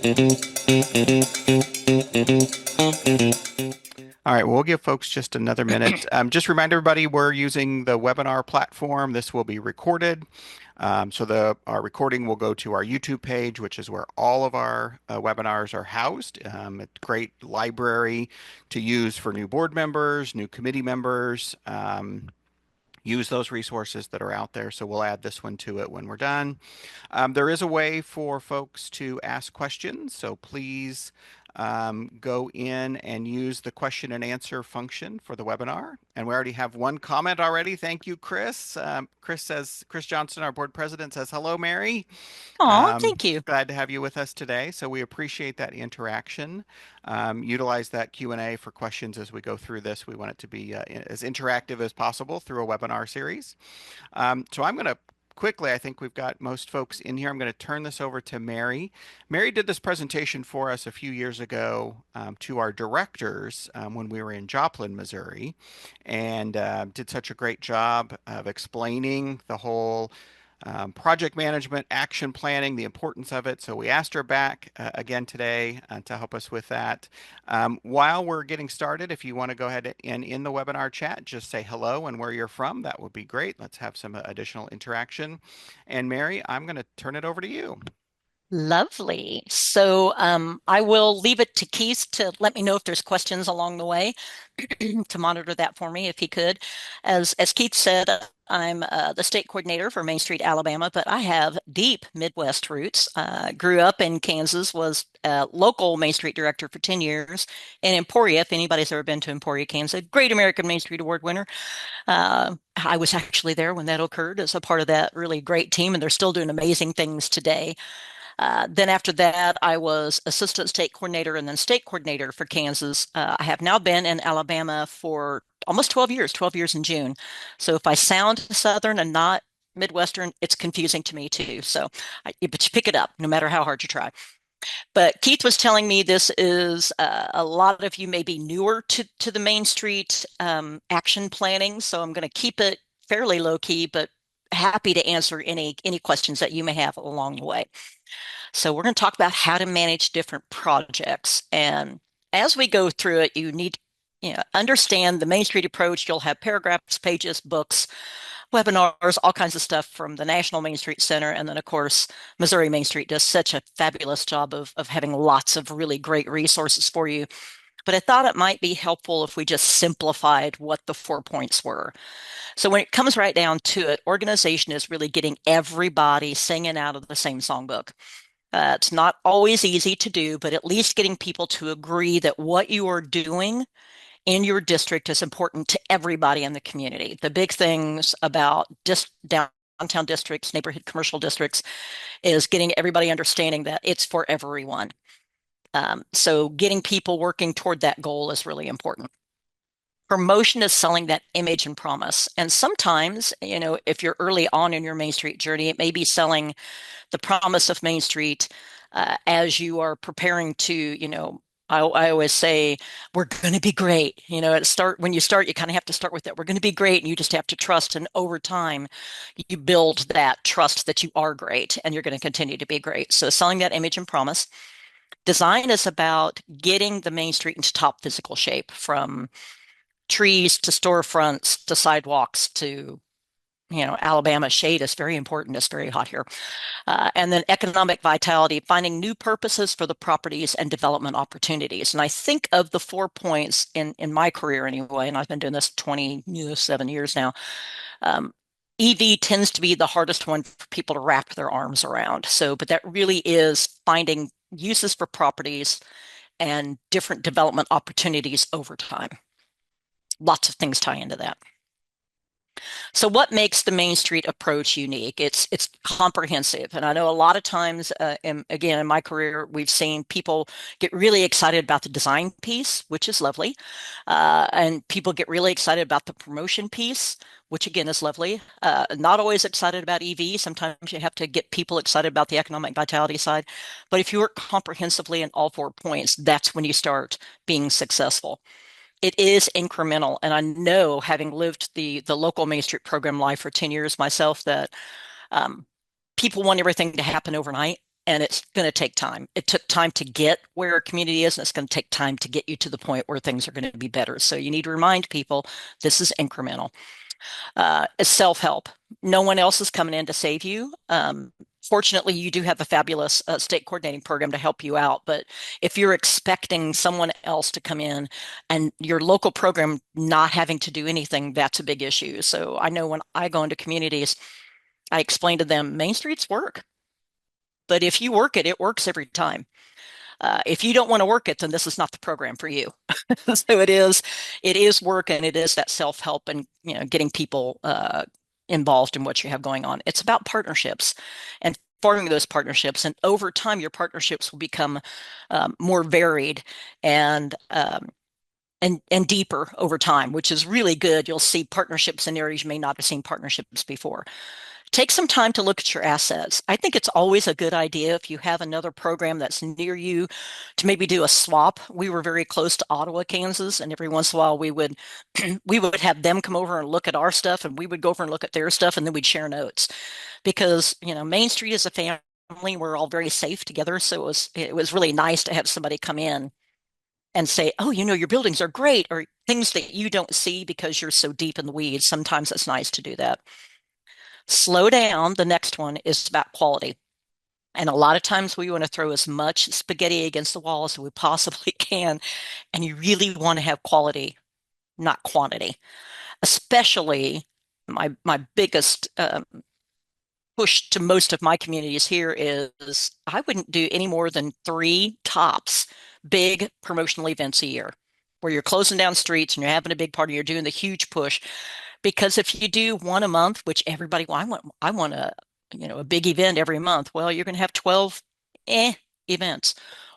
All right, we'll give folks just another minute. Just remind everybody we're using the webinar platform. This will be recorded. Our recording will go to our YouTube page, which is where all of our webinars are housed. It's a great library to use for new board members, new committee members. Use those resources that are out there. So we'll add this one to it when we're done. There is a way for folks to ask questions. So please go in and use the question and answer function for the webinar. And we already have one comment already. Thank you, Chris. Chris Johnson, our board president, says, hello, Mary. Oh, thank you. Glad to have you with us today. So we appreciate that interaction. Utilize that Q&A for questions as we go through this. We want it to be as interactive as possible through a webinar series. So I'm going to quickly, I think we've got most folks in here. I'm going to turn this over to Mary. Mary did this presentation for us a few years ago to our directors when we were in Joplin, Missouri, and did such a great job of explaining the whole project management, action planning, the importance of it. So we asked her back again today to help us with that. While we're getting started, if you want to go ahead and in the webinar chat, just say hello and where you're from. That would be great. Let's have some additional interaction. And Mary, I'm going to turn it over to you. Lovely. So I will leave it to Keith to let me know if there's questions along the way to monitor that for me if he could. As Keith said, I'm the state coordinator for Main Street, Alabama, but I have deep Midwest roots. Grew up in Kansas, was a local Main Street director for 10 years in Emporia. If anybody's ever been to Emporia, Kansas, Great American Main Street Award winner. I was actually there when that occurred as a part of that really great team, and they're still doing amazing things today. Then after that, I was assistant state coordinator and then state coordinator for Kansas. I have now been in Alabama for almost 12 years in June. So if I sound Southern and not Midwestern, it's confusing to me too. But you pick it up no matter how hard you try. But Keith was telling me this is a lot of you may be newer to the Main Street action planning. So I'm going to keep it fairly low key, but happy to answer any questions that you may have along the way. So we're going to talk about how to manage different projects. And as we go through it, you need understand the Main Street approach. You'll have paragraphs, pages, books, webinars, all kinds of stuff from the National Main Street Center. And then, of course, Missouri Main Street does such a fabulous job of having lots of really great resources for you. But I thought it might be helpful if we just simplified what the 4 points were. So when it comes right down to it, organization is really getting everybody singing out of the same songbook. It's not always easy to do, but at least getting people to agree that what you are doing in your district is important to everybody in the community. The big things about just downtown districts, neighborhood commercial districts, is getting everybody understanding that it's for everyone. So getting people working toward that goal is really important. Promotion is selling that image and promise. And sometimes, if you're early on in your Main Street journey, it may be selling the promise of Main Street as you are preparing to, I always say, we're going to be great. When you start, you kind of have to start with that. We're going to be great. And you just have to trust. And over time, you build that trust that you are great and you're going to continue to be great. So selling that image and promise. Design is about getting the Main Street into top physical shape, from trees to storefronts to sidewalks to Alabama shade is very important. It's very hot here. And then economic vitality, finding new purposes for the properties and development opportunities. And I think of the 4 points in my career anyway, and I've been doing this 27 years now. EV tends to be the hardest one for people to wrap their arms around. But that really is finding uses for properties and different development opportunities over time. Lots of things tie into that. So what makes the Main Street approach unique? It's comprehensive. And I know a lot of times, again, in my career, we've seen people get really excited about the design piece, which is lovely. And people get really excited about the promotion piece, which again is lovely. Not always excited about EV. Sometimes you have to get people excited about the economic vitality side. But if you work comprehensively in all 4 points, that's when you start being successful. It is incremental. And I know, having lived the local Main Street program life for 10 years myself, that people want everything to happen overnight. and it's going to take time. It took time to get where a community is, and it's going to take time to get you to the point where things are going to be better. So you need to remind people this is incremental. Self-help. No one else is coming in to save you. Fortunately, you do have a fabulous state coordinating program to help you out. But if you're expecting someone else to come in and your local program not having to do anything, that's a big issue. So I know when I go into communities, I explain to them Main Streets work. But if you work it, it works every time. If you don't want to work it, then this is not the program for you. So it is work, and it is that self-help and getting people involved in what you have going on. It's about partnerships and forming those partnerships, and over time, your partnerships will become more varied and deeper over time, which is really good. You'll see partnerships in areas you may not have seen partnerships before. Take some time to look at your assets. I think it's always a good idea if you have another program that's near you to maybe do a swap. We were very close to Ottawa, Kansas, and every once in a while we would we would have them come over and look at our stuff, and we would go over and look at their stuff, and then we'd share notes. Because, Main Street is a family. We're all very safe together. So it was really nice to have somebody come in and say, oh, your buildings are great, or things that you don't see because you're so deep in the weeds. Sometimes it's nice to do that. Slow down. The next one is about quality. And a lot of times we want to throw as much spaghetti against the wall as we possibly can. And you really want to have quality, not quantity. Especially my biggest push to most of my communities here is I wouldn't do any more than 3 tops big promotional events a year where you're closing down streets and you're having a big party, you're doing the huge push. Because if you do one a month, which everybody, well, I want a big event every month. Well, you're going to have 12 events,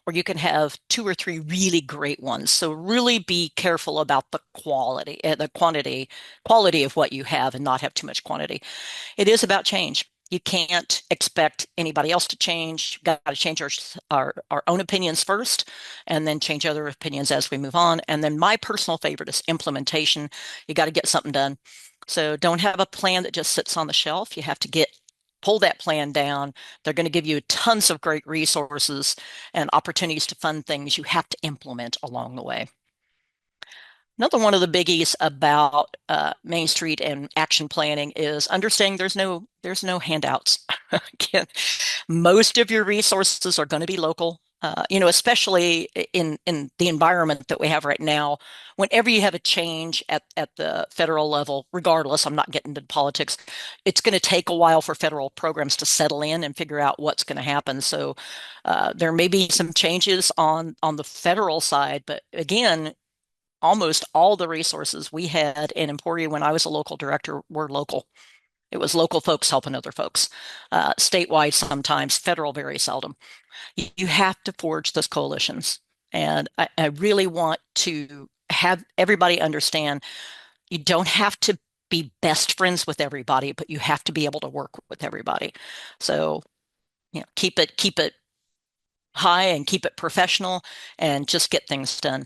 or you can have 2 or 3 really great ones. So really be careful about the quality of what you have, and not have too much quantity. It is about change. You can't expect anybody else to change. You've got to change our own opinions first, and then change other opinions as we move on. And then my personal favorite is implementation. You got to get something done. So don't have a plan that just sits on the shelf. You have to pull that plan down. They're going to give you tons of great resources and opportunities to fund things you have to implement along the way. Another one of the biggies about Main Street and action planning is understanding there's no handouts. Again, most of your resources are going to be local. Especially in the environment that we have right now. Whenever you have a change at the federal level, regardless, I'm not getting into politics, it's going to take a while for federal programs to settle in and figure out what's going to happen. So there may be some changes on the federal side, but again, almost all the resources we had in Emporia when I was a local director were local. It was local folks helping other folks. Statewide sometimes, federal very seldom. You have to forge those coalitions. And I really want to have everybody understand you don't have to be best friends with everybody, but you have to be able to work with everybody. So, keep it high and keep it professional and just get things done.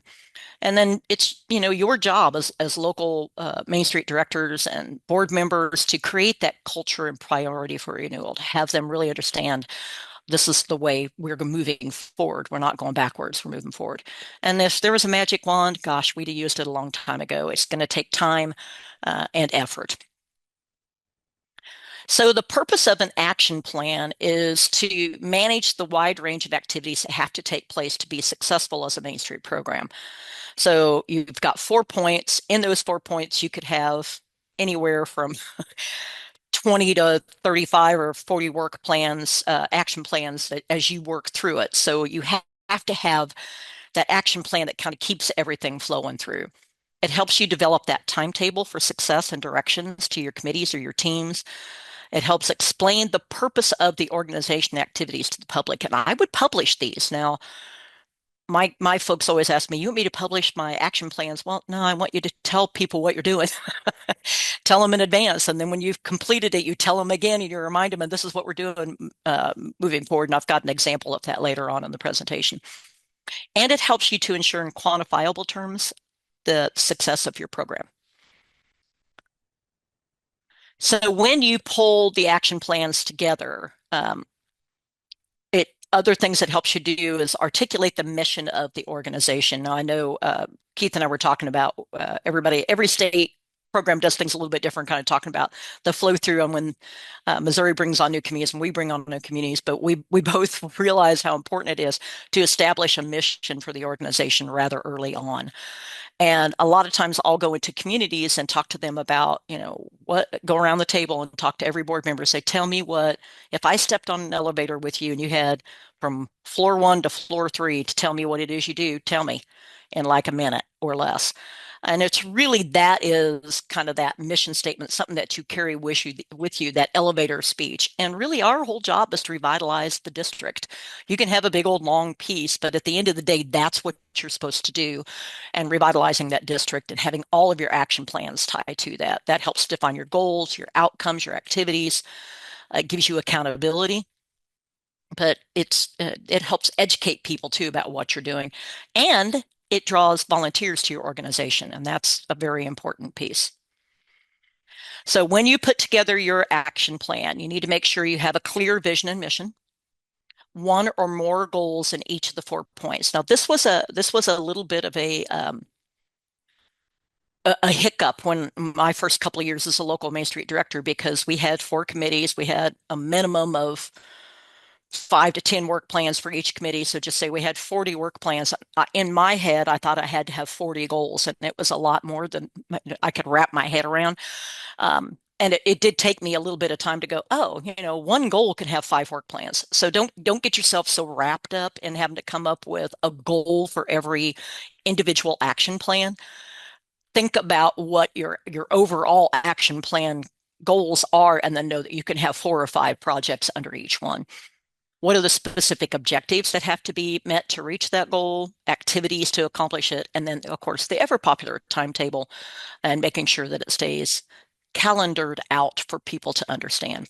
And then it's, your job as local Main Street directors and board members to create that culture and priority for renewal, to have them really understand this is the way we're moving forward. We're not going backwards, we're moving forward. And if there was a magic wand, gosh, we'd have used it a long time ago. It's going to take time and effort. So the purpose of an action plan is to manage the wide range of activities that have to take place to be successful as a Main Street program. So you've got 4 points. In those 4 points, you could have anywhere from 20 to 35 or 40 work plans, action plans as you work through it. So you have to have that action plan that kind of keeps everything flowing through. It helps you develop that timetable for success and directions to your committees or your teams. It helps explain the purpose of the organization activities to the public. And I would publish these. Now, my folks always ask me, you want me to publish my action plans? Well, no, I want you to tell people what you're doing. Tell them in advance. And then when you've completed it, you tell them again and you remind them, and this is what we're doing moving forward. And I've got an example of that later on in the presentation. And it helps you to ensure in quantifiable terms the success of your program. So when you pull the action plans together, Other things that helps you do is articulate the mission of the organization. Now, I know Keith and I were talking about every state program does things a little bit different, kind of talking about the flow through on when Missouri brings on new communities and we bring on new communities. But we both realize how important it is to establish a mission for the organization rather early on. And a lot of times I'll go into communities and talk to them about, go around the table and talk to every board member, say, tell me what, if I stepped on an elevator with you and you had from floor 1 to floor 3 to tell me what it is you do, tell me in like a minute or less. And it's really, that is kind of that mission statement, something that you carry with you, that elevator speech. And really our whole job is to revitalize the district. You can have a big old long piece, but at the end of the day, that's what you're supposed to do. And revitalizing that district and having all of your action plans tied to that. That helps define your goals, your outcomes, your activities. It gives you accountability. But it helps educate people too about what you're doing. And it draws volunteers to your organization, and that's a very important piece. So when you put together your action plan, you need to make sure you have a clear vision and mission, one or more goals in each of the 4 points. Now, this was a little bit of a hiccup when my first couple of years as a local Main Street director, because we had 4 committees. We had a minimum of 5 to 10 work plans for each committee. So just say we had 40 work plans. In my head, I thought I had to have 40 goals, and it was a lot more than I could wrap my head around. And it did take me a little bit of time to go, oh, one goal can have 5 work plans. So don't get yourself so wrapped up in having to come up with a goal for every individual action plan. Think about what your overall action plan goals are, and then know that you can have 4 or 5 projects under each one. What are the specific objectives that have to be met to reach that goal, activities to accomplish it, and then, of course, the ever popular timetable, and making sure that it stays calendared out for people to understand.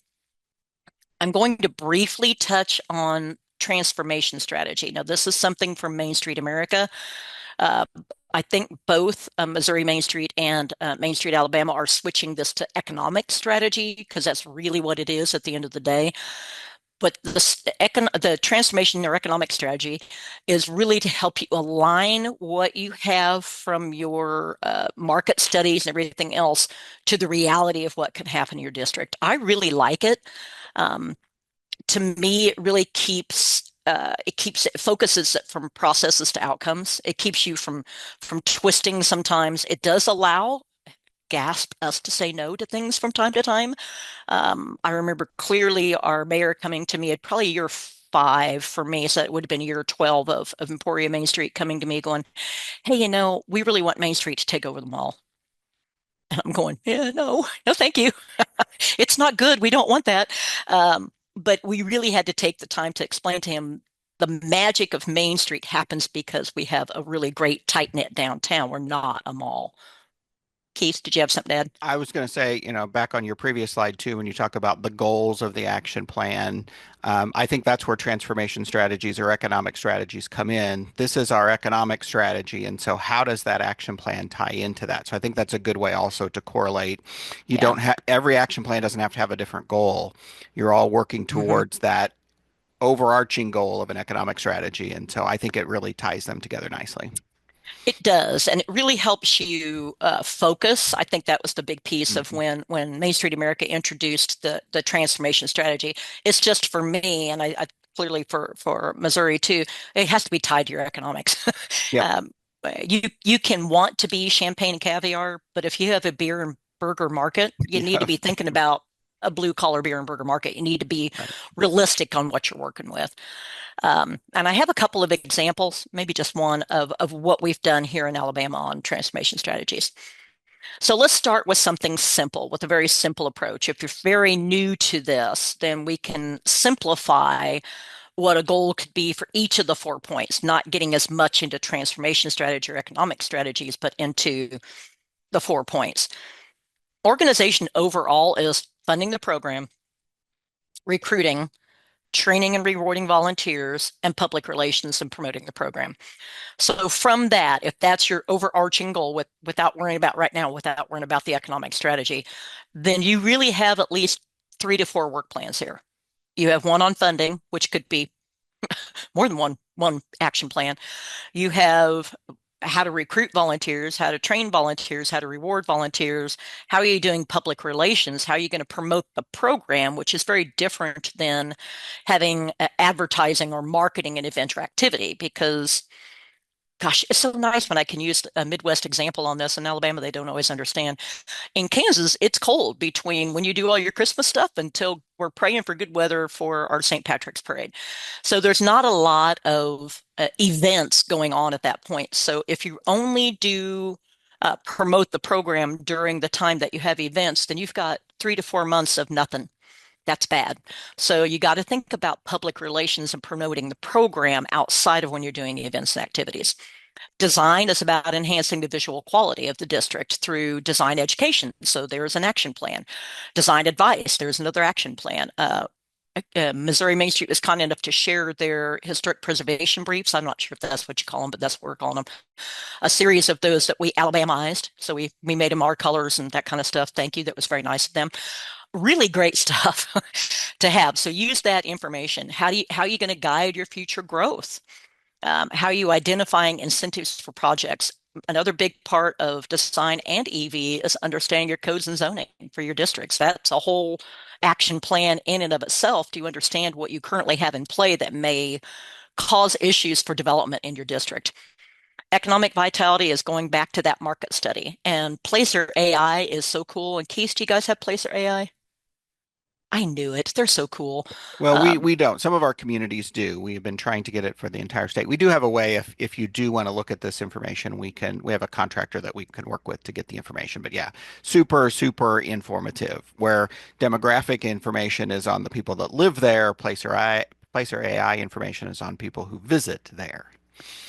I'm going to briefly touch on transformation strategy. Now, this is something from Main Street America. I think both Missouri Main Street and Main Street Alabama are switching this to economic strategy, because that's really what it is at the end of the day. But the transformation or economic strategy is really to help you align what you have from your market studies and everything else to the reality of what can happen in your district. I really like it. To me, it really it focuses it from processes to outcomes. It keeps you from twisting sometimes. It does allow us to say no to things from time to time. I remember clearly our mayor coming to me at probably year 5 for me, so it would have been year 12 of Emporia Main Street, coming to me going, hey, we really want Main Street to take over the mall. And I'm going, yeah, no, thank you. It's not good. We don't want that. But we really had to take the time to explain to him the magic of Main Street happens because we have a really great tight-knit downtown. We're not a mall. Keith, did you have something to add? I was going to say, back on your previous slide too, when you talk about the goals of the action plan, I think that's where transformation strategies or economic strategies come in. This is our economic strategy. And so how does that action plan tie into that? So I think that's a good way also to correlate. You don't have, every action plan doesn't have to have a different goal. You're all working towards that overarching goal of an economic strategy. And so I think it really ties them together nicely. It does, and it really helps you focus. I think that was the big piece of when Main Street America introduced the transformation strategy. It's just for me, and I clearly for Missouri too, it has to be tied to your economics. Yep. You can want to be champagne and caviar, but if you have a beer and burger market, you need to be thinking about a blue collar beer and burger market. You need to be realistic on what you're working with. And I have a couple of examples, maybe just one, of what we've done here in Alabama on transformation strategies. So let's start with something simple, with a very simple approach. If you're very new to this, then we can simplify what a goal could be for each of the 4 points, not getting as much into transformation strategy or economic strategies, but into the 4 points. Organization overall is funding the program, recruiting, training and rewarding volunteers, and public relations and promoting the program. So from that, if that's your overarching goal without worrying about the economic strategy, then you really have at least 3 to 4 work plans here. You have one on funding, which could be more than one action plan. You have how to recruit volunteers, how to train volunteers, how to reward volunteers. How are you doing public relations? How are you going to promote the program, which is very different than having advertising or marketing an event or activity? Because gosh, it's so nice when I can use a Midwest example on this. In Alabama, they don't always understand. In Kansas, it's cold between when you do all your Christmas stuff until we're praying for good weather for our St. Patrick's Parade. So there's not a lot of events going on at that point. So if you only do promote the program during the time that you have events, then you've got 3 to 4 months of nothing. That's bad. So you got to think about public relations and promoting the program outside of when you're doing events and activities. Design is about enhancing the visual quality of the district through design education. So there's an action plan. Design advice, there's another action plan. Missouri Main Street was kind enough to share their historic preservation briefs. I'm not sure if that's what you call them, but that's what we're calling them. A series of those that we Alabamized. So we made them our colors and that kind of stuff. Thank you. That was very nice of them. Really great stuff to have. So use that information. How are you going to guide your future growth? How are you identifying incentives for projects? Another big part of design and EV is understanding your codes and zoning for your districts. That's a whole action plan in and of itself. Do you understand what you currently have in play that may cause issues for development in your district? Economic vitality is going back to that market study. And Placer AI is so cool. And Keith, do you guys have Placer AI? I knew it. They're so cool. Well, we Um, we don't. Some of our communities do. We have been trying to get it for the entire state. We do have a way if you do want to look at this information, we have a contractor that we can work with to get the information. But yeah, super informative. Where demographic information is on the people that live there, Placer AI information is on people who visit there.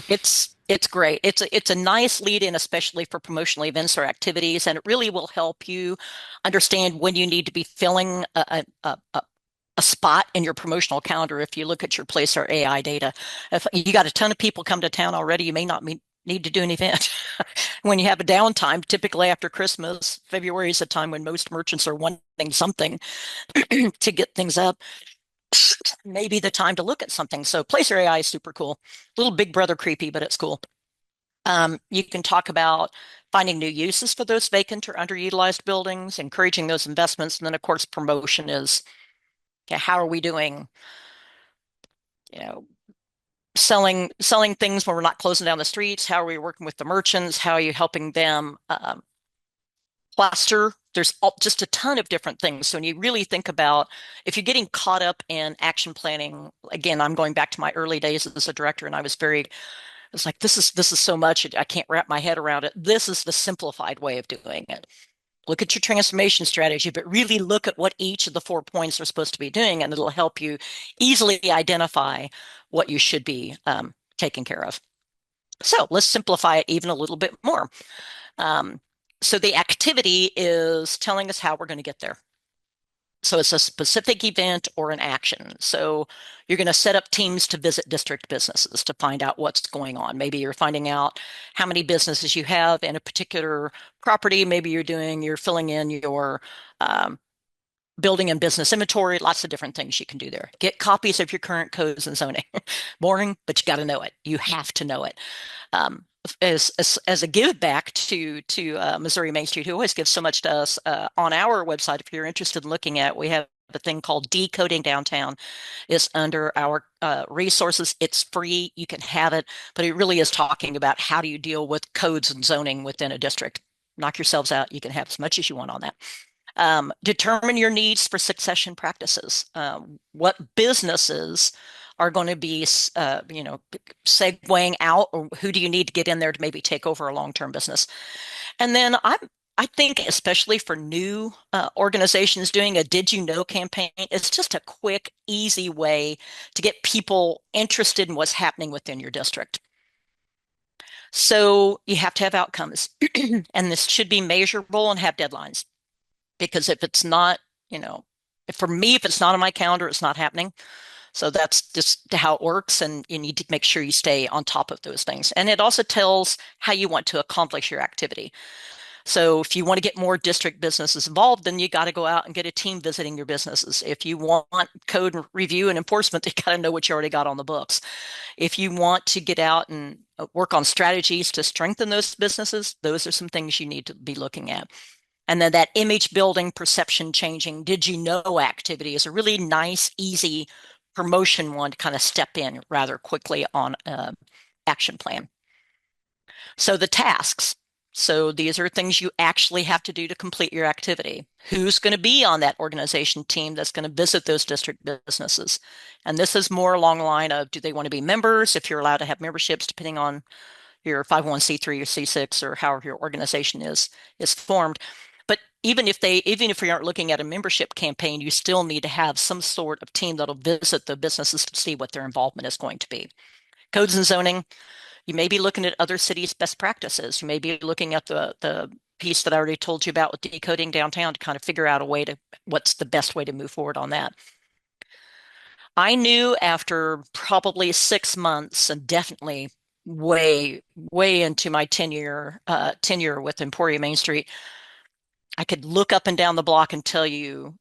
it's great. It's a nice lead in, especially for promotional events or activities, and it really will help you understand when you need to be filling a spot in your promotional calendar. If you look at your Placer AI data, if you got a ton of people come to town already, you may not need to do an event. When you have a downtime, typically after Christmas, February is a time when most merchants are wanting something to get things up. Maybe the time to look at something. So Placer AI is super cool. A little Big Brother creepy, but it's cool. You can talk about finding new uses for those vacant or underutilized buildings, encouraging those investments, and then of course promotion is, okay, how are we doing, you know, selling things when we're not closing down the streets? How are we working with the merchants? How are you helping them plaster? There's just a ton of different things. So when you really think about if you're getting caught up in action planning, again, I'm going back to my early days as a director, and I was very, it's like this is so much I can't wrap my head around it. This is the simplified way of doing it. Look at your transformation strategy, but really look at what each of the 4 points are supposed to be doing, and it'll help you easily identify what you should be taking care of. So let's simplify it even a little bit more. Um, so the activity is telling us how we're going to get there. So it's a specific event or an action. So you're going to set up teams to visit district businesses to find out what's going on. Maybe you're finding out how many businesses you have in a particular property. Maybe you're filling in your building and business inventory, lots of different things you can do there. Get copies of your current codes and zoning. Boring, but you got to know it. You have to know it. As a give back to Missouri Main Street, who always gives so much to us, on our website, if you're interested in looking at, we have a thing called Decoding Downtown. It's under our resources. It's free. You can have it, but it really is talking about how do you deal with codes and zoning within a district. Knock yourselves out. You can have as much as you want on that. Determine your needs for succession practices. What businesses are going to be, segueing out, or who do you need to get in there to maybe take over a long-term business? And then I think, especially for new organizations, doing a Did You Know campaign is just a quick, easy way to get people interested in what's happening within your district. So you have to have outcomes, and this should be measurable and have deadlines. Because if it's not, for me, if it's not on my calendar, it's not happening. So that's just how it works. And you need to make sure you stay on top of those things. And it also tells how you want to accomplish your activity. So if you want to get more district businesses involved, then you got to go out and get a team visiting your businesses. If you want code review and enforcement, you got to know what you already got on the books. If you want to get out and work on strategies to strengthen those businesses, those are some things you need to be looking at. And then that image building, perception changing, did you know activity is a really nice, easy promotion one to kind of step in rather quickly on an action plan. So the tasks. So these are things you actually have to do to complete your activity. Who's going to be on that organization team that's going to visit those district businesses? And this is more along the line of, do they want to be members? If you're allowed to have memberships, depending on your 501c3 or C6 or however your organization is formed. But even if you aren't looking at a membership campaign, you still need to have some sort of team that'll visit the businesses to see what their involvement is going to be. Codes and zoning, you may be looking at other cities' best practices. You may be looking at the piece that I already told you about with decoding downtown to kind of figure out what's the best way to move forward on that. I knew after probably 6 months and definitely way into my tenure with Emporia Main Street, I could look up and down the block and tell you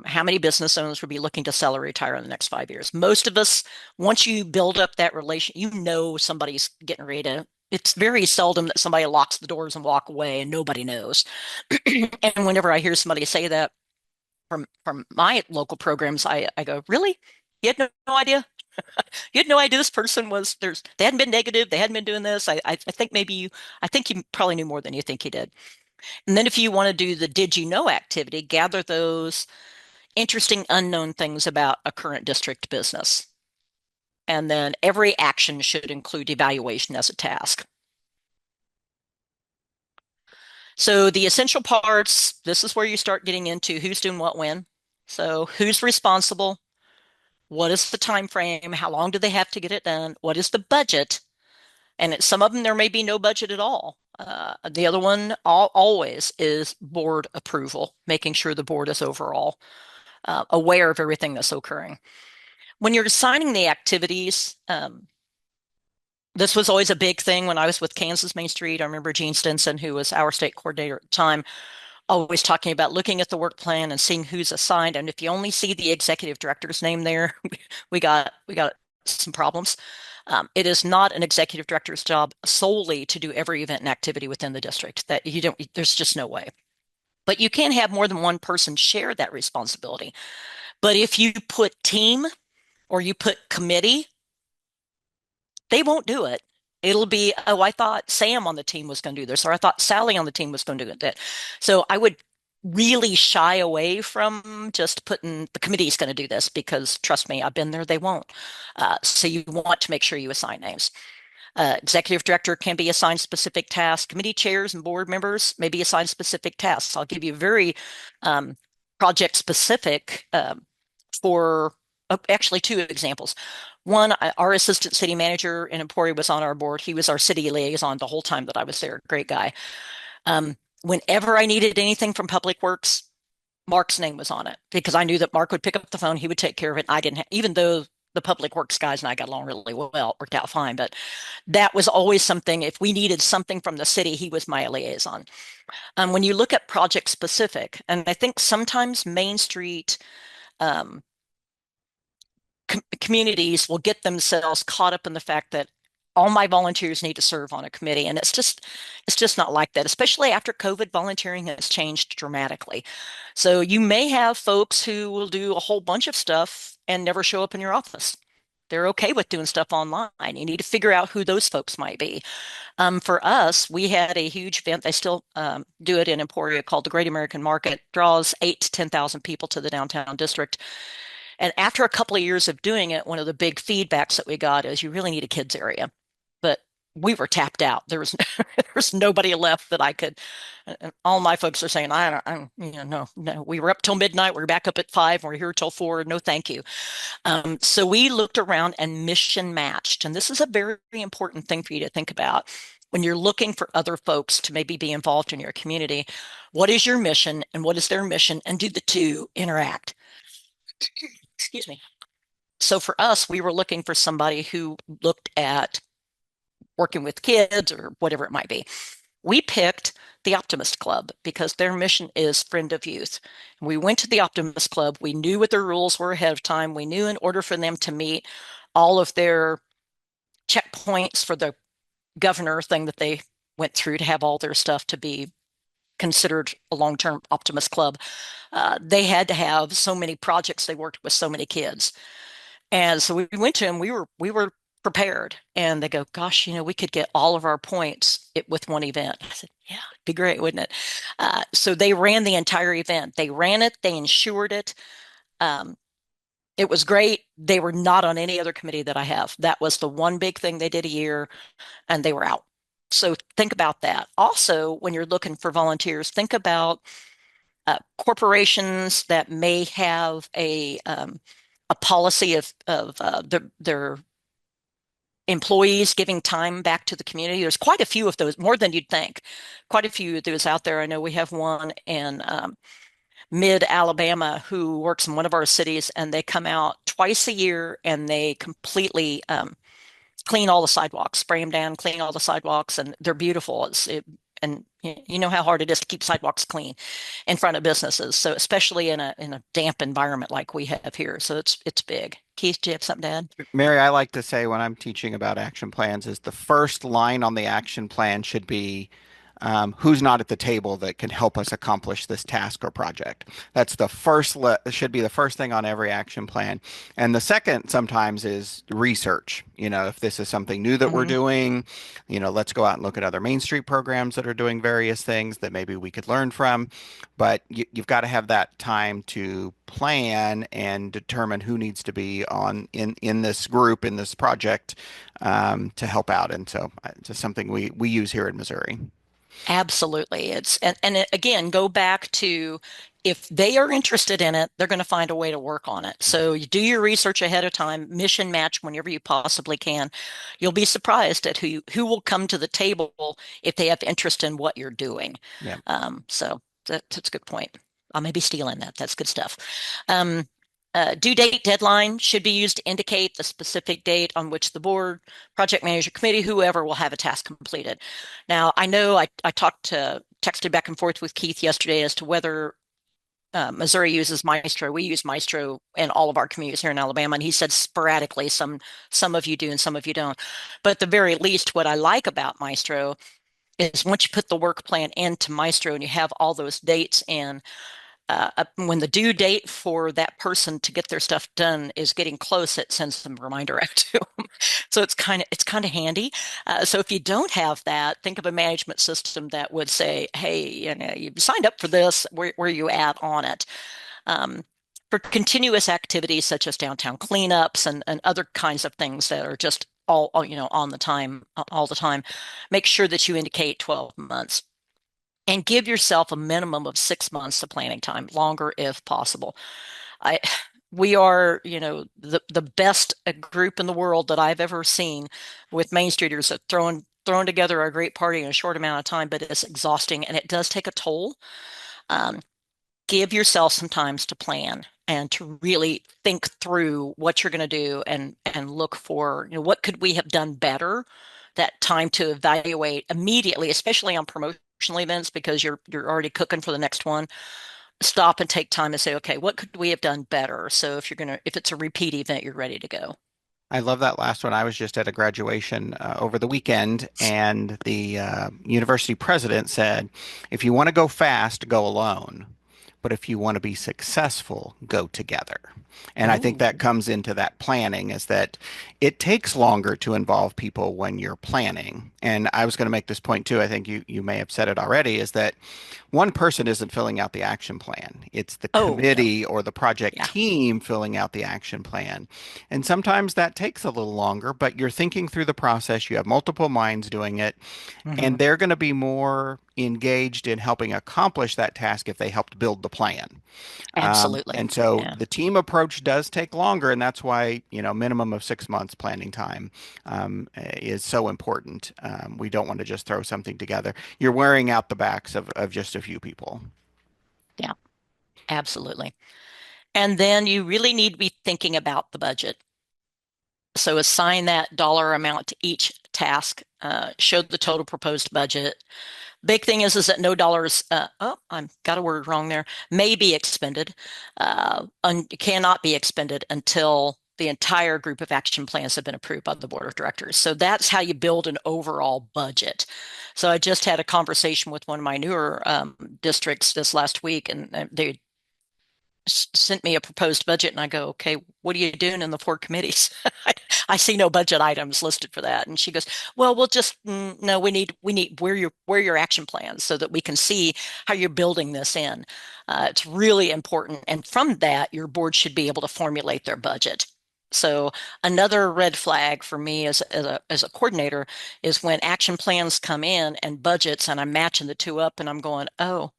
how many business owners would be looking to sell or retire in the next 5 years. Most of us, once you build up that relation, you know somebody's getting ready to. It's very seldom that somebody locks the doors and walk away and nobody knows. And whenever I hear somebody say that from my local programs, I go, really? You had no idea? You had no idea this person they hadn't been negative, they hadn't been doing this. I think I think you probably knew more than you think you did. And then if you want to do the did you know activity, gather those interesting unknown things about a current district business. And then every action should include evaluation as a task. So the essential parts, this is where you start getting into who's doing what when. So who's responsible? What is the time frame? How long do they have to get it done? What is the budget? And some of them, there may be no budget at all. The other one always is board approval, making sure the board is overall aware of everything that's occurring. When you're assigning the activities, this was always a big thing when I was with Kansas Main Street. I remember Gene Stinson, who was our state coordinator at the time, always talking about looking at the work plan and seeing who's assigned. And if you only see the executive director's name there, we got some problems. It is not an executive director's job solely to do every event and activity within the district. There's just no way. But you can have more than one person share that responsibility. But if you put team or you put committee, they won't do it. It'll be, oh, I thought Sam on the team was going to do this, or I thought Sally on the team was going to do that. So I would really shy away from just putting the committee's going to do this because trust me, I've been there, they won't. So you want to make sure you assign names. Executive director can be assigned specific tasks. Committee chairs and board members may be assigned specific tasks. I'll give you very project specific for actually two examples. One, our assistant city manager in Emporia was on our board. He was our city liaison the whole time that I was there. Great guy. Whenever I needed anything from Public Works, Mark's name was on it because I knew that Mark would pick up the phone. He would take care of it. I didn't have, even though the Public Works guys and I got along really well, it worked out fine. But that was always something. If we needed something from the city, he was my liaison. When you look at project specific, and I think sometimes Main Street communities will get themselves caught up in the fact that all my volunteers need to serve on a committee. And it's just not like that, especially after COVID, volunteering has changed dramatically. So you may have folks who will do a whole bunch of stuff and never show up in your office. They're okay with doing stuff online. You need to figure out who those folks might be. For us, we had a huge event. They still do it in Emporia called the Great American Market. Draws 8,000 to 10,000 people to the downtown district. And after a couple of years of doing it, one of the big feedbacks that we got is you really need a kids area. But we were tapped out. There was nobody left that I could. All my folks are saying, no. We were up till midnight. We're back up at 5. We're here till 4. No, thank you. So we looked around and mission matched. And this is a very important thing for you to think about when you're looking for other folks to maybe be involved in your community. What is your mission and what is their mission? And do the two interact? Excuse me. So for us, we were looking for somebody who looked at working with kids or whatever it might be. We picked the Optimist Club because their mission is Friend of Youth. We went to the Optimist Club. We knew what their rules were ahead of time. We knew in order for them to meet all of their checkpoints for the governor thing that they went through to have all their stuff to be considered a long-term Optimist Club, they had to have so many projects. They worked with so many kids. And so we went to them, we were prepared. And they go, gosh, we could get all of our points with one event. I said, yeah, it'd be great, wouldn't it? So they ran the entire event. They ran it, they insured it. Um, it was great. They were not on any other committee that I have. That was the one big thing they did a year, and they were out. So think about that. Also, when you're looking for volunteers, think about corporations that may have a policy of their employees giving time back to the community. There's quite a few of those, more than you'd think. Quite a few of those out there. I know we have one in mid-Alabama who works in one of our cities, and they come out twice a year and they completely clean all the sidewalks, spray them down, clean all the sidewalks, and they're beautiful. And you know how hard it is to keep sidewalks clean in front of businesses. So especially in a damp environment like we have here. So it's big. Keith, do you have something to add? Mary, I like to say when I'm teaching about action plans is the first line on the action plan should be who's not at the table that can help us accomplish this task or project. That's the first, should be the first thing on every action plan. And the second sometimes is research. If this is something new that we're Mhm. doing, let's go out and look at other Main Street programs that are doing various things that maybe we could learn from. But you've got to have that time to plan and determine who needs to be in this group, in this project, to help out. And so it's just something we use here in Missouri. Absolutely. Again, go back to if they are interested in it, they're going to find a way to work on it. So you do your research ahead of time, mission match whenever you possibly can. You'll be surprised at who will come to the table if they have interest in what you're doing. Yeah. So that's a good point. I may be stealing that. That's good stuff. Um, Due date deadline should be used to indicate the specific date on which the board, project manager committee, whoever will have a task completed. Now, I know I texted back and forth with Keith yesterday as to whether Missouri uses Maestro. We use Maestro in all of our communities here in Alabama, and he said sporadically, some of you do and some of you don't. But at the very least, what I like about Maestro is once you put the work plan into Maestro and you have all those dates in, when the due date for that person to get their stuff done is getting close, it sends them a reminder out to them. So it's kind of handy. So if you don't have that, think of a management system that would say, "Hey, you signed up for this. Where are you at on it?" Um, for continuous activities such as downtown cleanups and other kinds of things that are just all on the time all the time, make sure that you indicate 12 months and give yourself a minimum of 6 months of planning time, longer if possible. I we are, the best group in the world that I've ever seen with Main Streeters at throwing together a great party in a short amount of time, but it's exhausting and it does take a toll. Um, Give yourself some times to plan and to really think through what you're going to do and look for, what could we have done better? That time to evaluate immediately, especially on promotional events, because you're already cooking for the next one. Stop and take time and say, okay, what could we have done better? So if it's a repeat event, you're ready to go. I love that last one. I was just at a graduation over the weekend, and the university president said, if you want to go fast, go alone. But if you want to be successful, go together. And I think that Oh, comes into that planning is that it takes longer to involve people when you're planning. And I was going to make this point too. I think you may have said it already, is that one person isn't filling out the action plan. It's the oh no, committee or the project yeah. team filling out the action plan. And sometimes that takes a little longer, but you're thinking through the process. You have multiple minds doing it, Hmm. and they're going to be more engaged in helping accomplish that task if they helped build the plan. Absolutely. And so Yeah. the team approach does take longer, and that's why, minimum of 6 months planning time is so important. We don't want to just throw something together. You're wearing out the backs of just a few people. Yeah, absolutely. And then you really need to be thinking about the budget. So assign that dollar amount to each task, showed the total proposed budget. Big thing is that no dollars, I've got a word wrong there, may be expended, cannot be expended until the entire group of action plans have been approved by the board of directors. So that's how you build an overall budget. So I just had a conversation with one of my newer districts this last week, and they sent me a proposed budget, and I go, okay, what are you doing in the 4 committees? I see no budget items listed for that. And she goes, well, we'll just no, we need where your action plans so that we can see how you're building this in. It's really important, and from that, your board should be able to formulate their budget. So another red flag for me as a coordinator is when action plans come in and budgets, and I'm matching the two up, and I'm going, oh.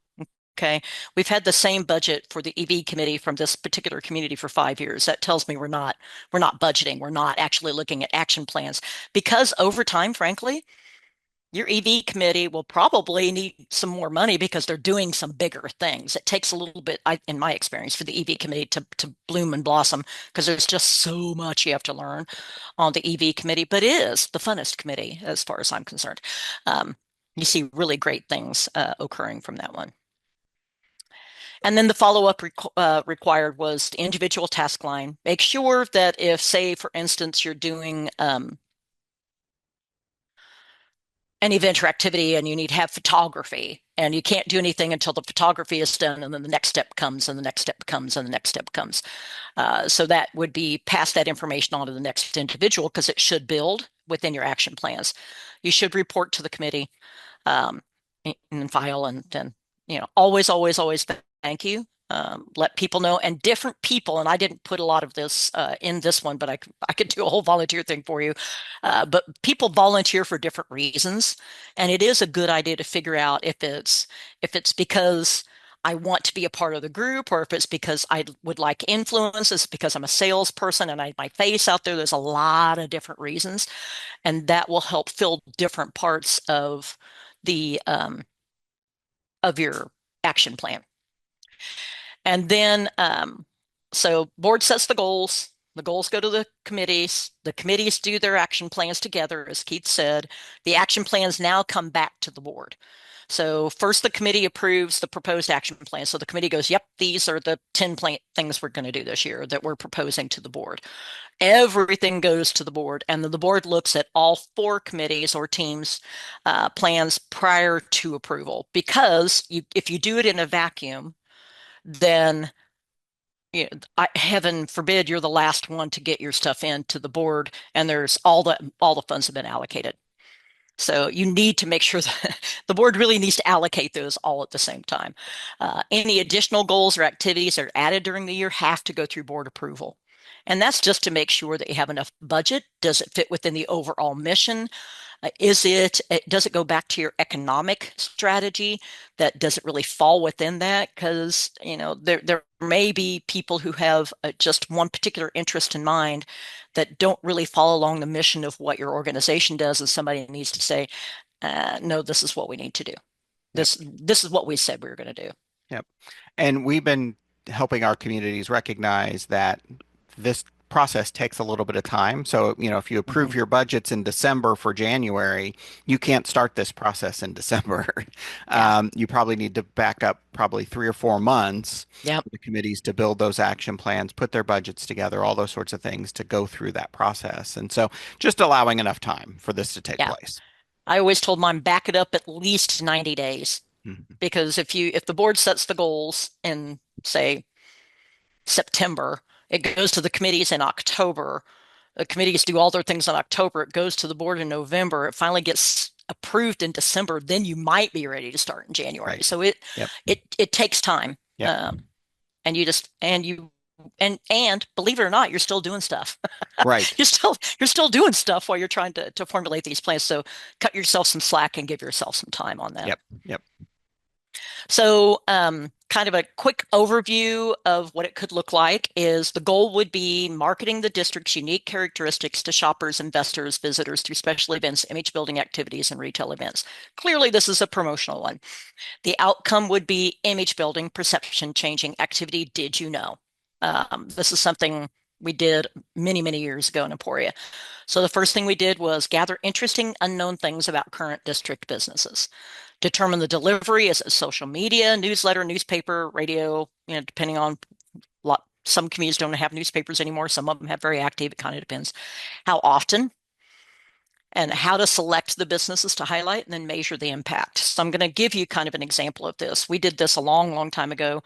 Okay, we've had the same budget for the EV committee from this particular community for 5 years. That tells me we're not budgeting. We're not actually looking at action plans, because over time, frankly, your EV committee will probably need some more money because they're doing some bigger things. It takes a little bit, in my experience, for the EV committee to bloom and blossom, because there's just so much you have to learn on the EV committee, but it is the funnest committee as far as I'm concerned. You see really great things occurring from that one. And then the follow-up required was the individual task line. Make sure that if, say, for instance, you're doing an event or activity and you need to have photography, and you can't do anything until the photography is done, and then the next step comes, and the next step comes, and the next step comes. So that would be pass that information on to the next individual, because it should build within your action plans. You should report to the committee and file, and then, always, always, always thank you. Let people know, and different people, and I didn't put a lot of this in this one, but I could do a whole volunteer thing for you. But people volunteer for different reasons, and it is a good idea to figure out if it's because I want to be a part of the group, or if it's because I would like influence, it's because I'm a salesperson and I have my face out there. There's a lot of different reasons, and that will help fill different parts of the of your action plan. And then, so board sets the goals go to the committees do their action plans together, as Keith said. The action plans now come back to the board. So first the committee approves the proposed action plan. So the committee goes, yep, these are the 10 things we're going to do this year that we're proposing to the board. Everything goes to the board, and the board looks at all 4 committees or teams' plans prior to approval. Because if you do it in a vacuum, then heaven forbid you're the last one to get your stuff into the board, and there's all the funds have been allocated. So you need to make sure that the board really needs to allocate those all at the same time. Any additional goals or activities that are added during the year have to go through board approval. And that's just to make sure that you have enough budget. Does it fit within the overall mission? Does it go back to your economic strategy? That doesn't really fall within that, because there may be people who have just one particular interest in mind that don't really follow along the mission of what your organization does, and somebody needs to say, no, this is what we need to do. This is what we said we were going to do. Yep. And we've been helping our communities recognize that this process takes a little bit of time. So, if you approve your budgets in December for January, you can't start this process in December. You probably need to back up probably 3 or 4 months for the committees to build those action plans, put their budgets together, all those sorts of things to go through that process. And so just allowing enough time for this to take place. I always told mine, back it up at least 90 days. Because if the board sets the goals in, say, September, it goes to the committees in October. The committees do all their things in October. It goes to the board in November. It finally gets approved in December. Then you might be ready to start in January. Right. So it takes time. And believe it or not, you're still doing stuff. Right. You're still doing stuff while you're trying to formulate these plans. So cut yourself some slack and give yourself some time on that. Yep. So kind of a quick overview of what it could look like is the goal would be marketing the district's unique characteristics to shoppers, investors, visitors through special events, image building activities, and retail events. Clearly, this is a promotional one. The outcome would be image building, perception changing activity. Did you know? This is something we did many, many years ago in Emporia. So the first thing we did was gather interesting unknown things about current district businesses. Determine the delivery. Is it social media, newsletter, newspaper, radio, depending on some communities don't have newspapers anymore. Some of them have very active. It kind of depends. How often and how to select the businesses to highlight and then measure the impact. So I'm going to give you kind of an example of this. We did this a long, long time ago.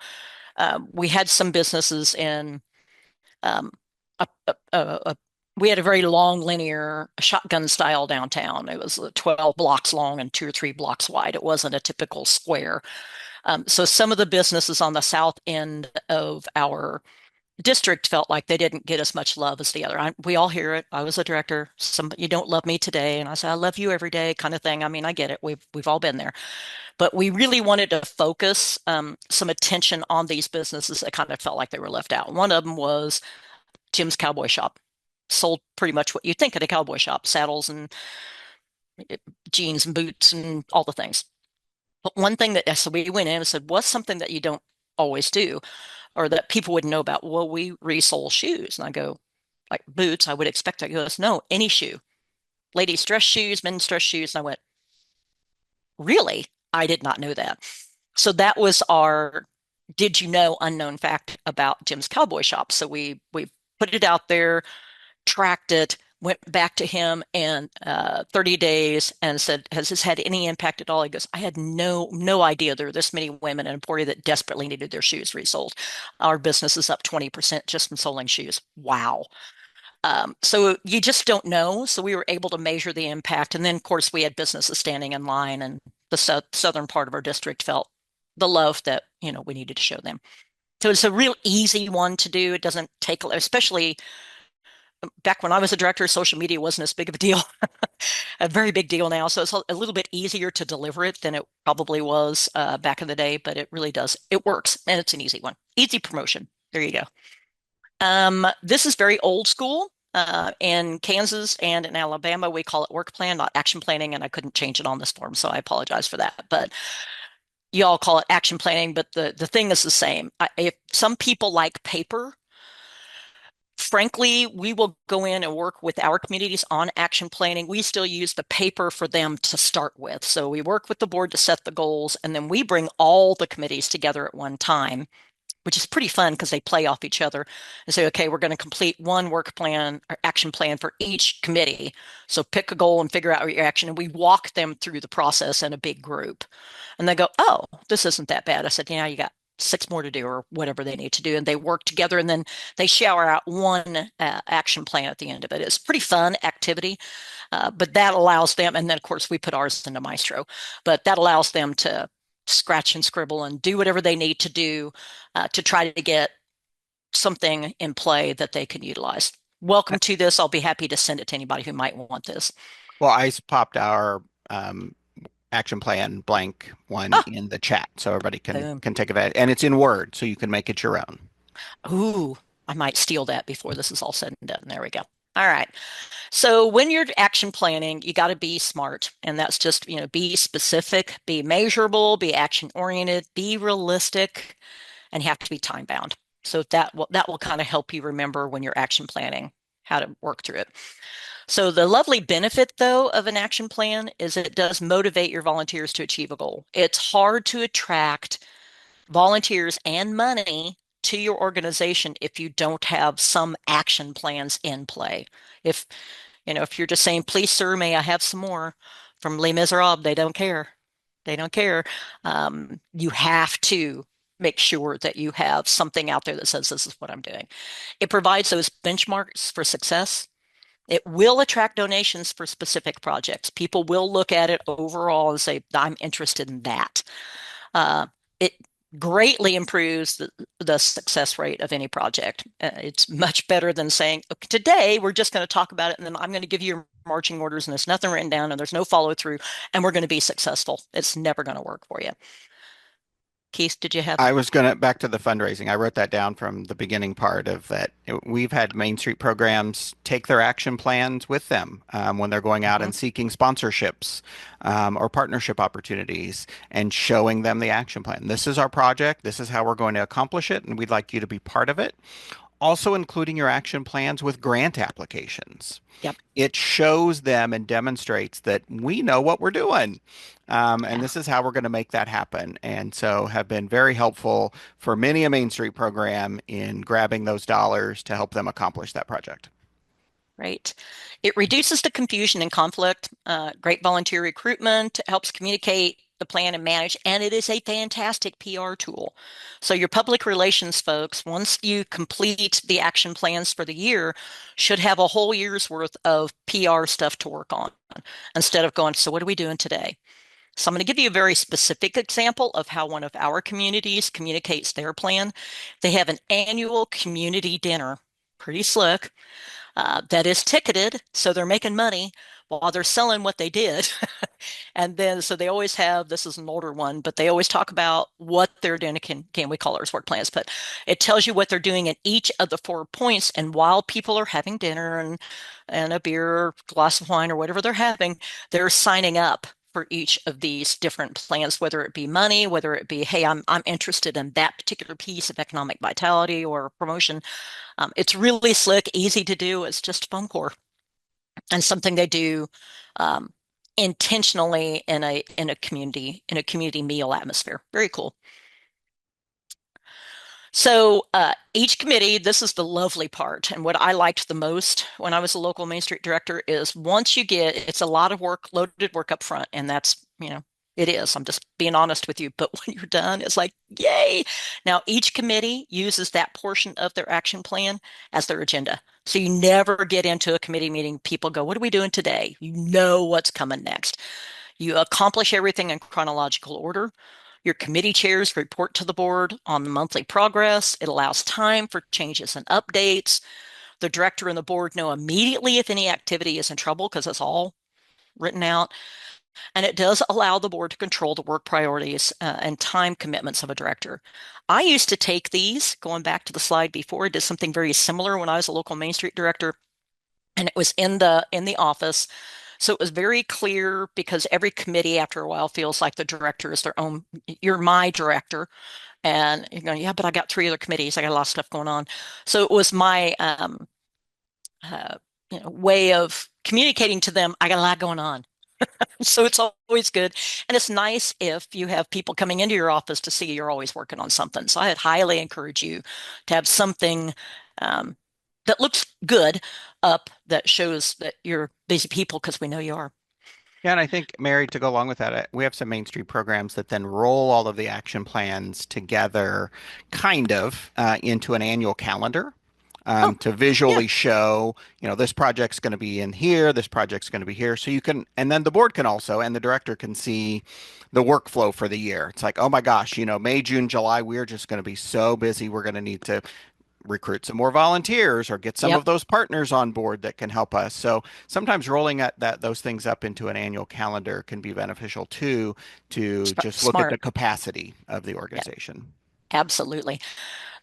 We had some businesses in um, a, a, a, we had a very long linear shotgun style downtown. It was 12 blocks long and 2 or 3 blocks wide. It wasn't a typical square. So some of the businesses on the south end of our district felt like they didn't get as much love as the other. We all hear it. I was a director. You don't love me today, and I say I love you every day, kind of thing. I mean, I get it. We've all been there, but we really wanted to focus some attention on these businesses that kind of felt like they were left out. One of them was Jim's Cowboy Shop. Sold pretty much what you think at a cowboy shop: saddles and jeans and boots and all the things. But one thing that so we went in and said, what's something that you don't always do or that people would know about? Well, we resole shoes. And I go, like boots, I would expect that. He goes, no, any shoe. Ladies' dress shoes, men's dress shoes. And I went, really? I did not know that. So that was our did you know unknown fact about Jim's Cowboy Shop. So we put it out there, tracked it, went back to him in 30 days and said, has this had any impact at all? He goes, I had no idea there were this many women in Emporia that desperately needed their shoes resold. Our business is up 20% just from selling shoes. Wow. So you just don't know. So we were able to measure the impact. And then, of course, we had businesses standing in line, and the southern part of our district felt the love that, we needed to show them. So it's a real easy one to do. It doesn't take, especially back when I was a director, social media wasn't as big of a deal, a very big deal now. So it's a little bit easier to deliver it than it probably was back in the day, but it really does. It works, and it's an easy one. Easy promotion. There you go. This is very old school. In Kansas and in Alabama, we call it work plan, not action planning, and I couldn't change it on this form, so I apologize for that. But you all call it action planning, but the thing is the same. If some people like paper, frankly, we will go in and work with our communities on action planning. We still use the paper for them to start with. So we work with the board to set the goals, and then we bring all the committees together at one time, which is pretty fun because they play off each other and say, okay, we're going to complete one work plan or action plan for each committee. So pick a goal and figure out your action. And we walk them through the process in a big group. And they go, oh, this isn't that bad. I said, yeah, you got 6 more to do or whatever they need to do. And they work together, and then they shower out one action plan at the end of it. It's a pretty fun activity, but that allows them, and then of course we put ours into Maestro, but that allows them to scratch and scribble and do whatever they need to do to try to get something in play that they can utilize. Welcome to this. I'll be happy to send it to anybody who might want this. Well, I popped our action plan blank one Oh, in the chat so everybody boom. can take advantage. And it's in Word, so you can make it your own. Ooh, I might steal that before this is all said and done. There we go. All right. So when you're action planning, you got to be smart. And that's just, be specific, be measurable, be action oriented, be realistic, and you have to be time bound. So that will kind of help you remember when you're action planning how to work through it. So the lovely benefit, though, of an action plan is it does motivate your volunteers to achieve a goal. It's hard to attract volunteers and money to your organization if you don't have some action plans in play. If you're just saying, please, sir, may I have some more from Les Miserables, they don't care. They don't care. You have to make sure that you have something out there that says, this is what I'm doing. It provides those benchmarks for success. It will attract donations for specific projects. People will look at it overall and say, I'm interested in that. It greatly improves the success rate of any project. It's much better than saying, okay, today we're just going to talk about it, and then I'm going to give you marching orders, and there's nothing written down, and there's no follow through, and we're going to be successful. It's never going to work for you. Keith, did you have? I was going to back to the fundraising. I wrote that down from the beginning part of that. We've had Main Street programs take their action plans with them when they're going out and seeking sponsorships or partnership opportunities and showing them the action plan. This is our project. This is how we're going to accomplish it, and we'd like you to be part of it. Also including your action plans with grant applications. Yep. It shows them and demonstrates that we know what we're doing. And Yeah. this is how we're going to make that happen. And so have been very helpful for many a Main Street program in grabbing those dollars to help them accomplish that project. Right. It reduces the confusion and conflict. Great volunteer recruitment, helps communicate the plan and manage, and it is a fantastic PR tool. So your public relations folks, once you complete the action plans for the year, should have a whole year's worth of PR stuff to work on instead of going, so what are we doing today? So I'm going to give you a very specific example of how one of our communities communicates their plan. They have an annual community dinner, pretty slick, that is ticketed, so they're making money while they're selling what they did. And then, so they always have, this is an older one, but they always talk about what they're doing. Can we call ours work plans? But it tells you what they're doing in each of the 4 points. And while people are having dinner and a beer or glass of wine or whatever they're having, they're signing up for each of these different plans, whether it be money, whether it be, hey, I'm interested in that particular piece of economic vitality or promotion. It's really slick, easy to do. It's just foam core and something they do um, intentionally in a community meal atmosphere. Very cool. So each committee, this is the lovely part, and what I liked the most when I was a local Main Street director is once you get, it's a lot of work, loaded work up front, and that's, it is. I'm just being honest with you. But when you're done, it's like, yay. Now, each committee uses that portion of their action plan as their agenda. So you never get into a committee meeting, people go, what are we doing today? You know what's coming next. You accomplish everything in chronological order. Your committee chairs report to the board on the monthly progress. It allows time for changes and updates. The director and the board know immediately if any activity is in trouble because it's all written out. And it does allow the board to control the work priorities and time commitments of a director. I used to take these, going back to the slide before, I did something very similar when I was a local Main Street director, and it was in the office. So it was very clear because every committee after a while feels like the director is their own, you're my director. And you're going, yeah, but I got 3 other committees. I got a lot of stuff going on. So it was my uh, way of communicating to them, I got a lot going on. So it's always good. And it's nice if you have people coming into your office to see you're always working on something. So I'd highly encourage you to have something um, that looks good up that shows that you're busy people because we know you are. Yeah, and I think, Mary, to go along with that, we have some Main Street programs that then roll all of the action plans together, kind of, into an annual calendar. Oh, To yeah, visually show, this project's going to be in here, this project's going to be here. So you can, and then the board can also, and the director can see the workflow for the year. It's like, oh my gosh, May, June, July, we're just going to be so busy. We're going to need to recruit some more volunteers or get some yep, of those partners on board that can help us. So sometimes rolling those things up into an annual calendar can be beneficial too, to just look at the smart. capacity of the Yeah, organization. absolutely.